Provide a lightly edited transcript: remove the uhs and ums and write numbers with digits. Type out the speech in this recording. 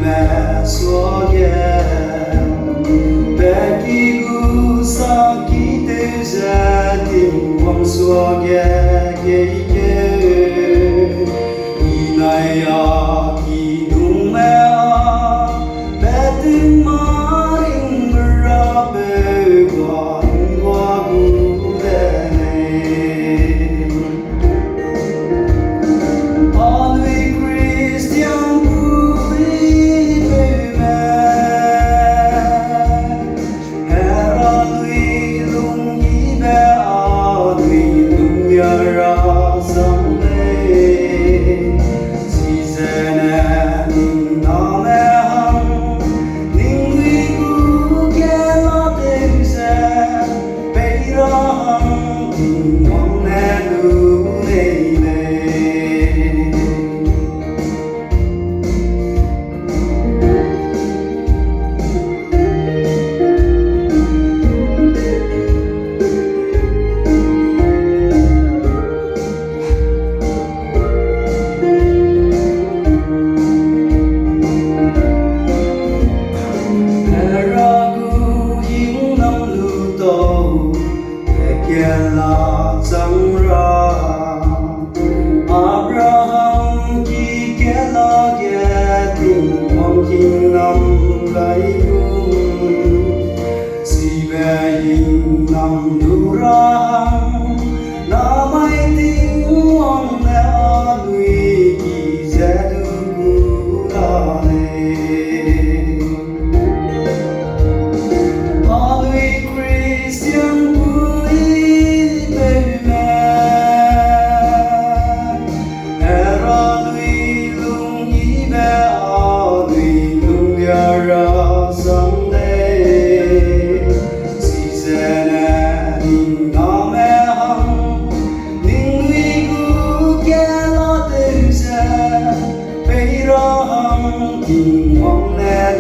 mẹ xóa ghé bé khi gu sa khi tê ra tình quăng xóa ghé ghé ghé này à khi đúng mẹ bé tình mà in ra bé quan qua gu đê này always Christian bui bê mẹ her always lung hi bé always lung ya ra sang lê si zene ning na mẹ hằng ning huy gu ke la te se bây ra hằng tình mong mẹ lu lê lê là chẳng ra Abraham khi kẻ la ghé tình mong hình năm gái cung si bé hình năm đủ ra na mai tình mong mẹ lui khi sẽ được ra always Christian tình mong nè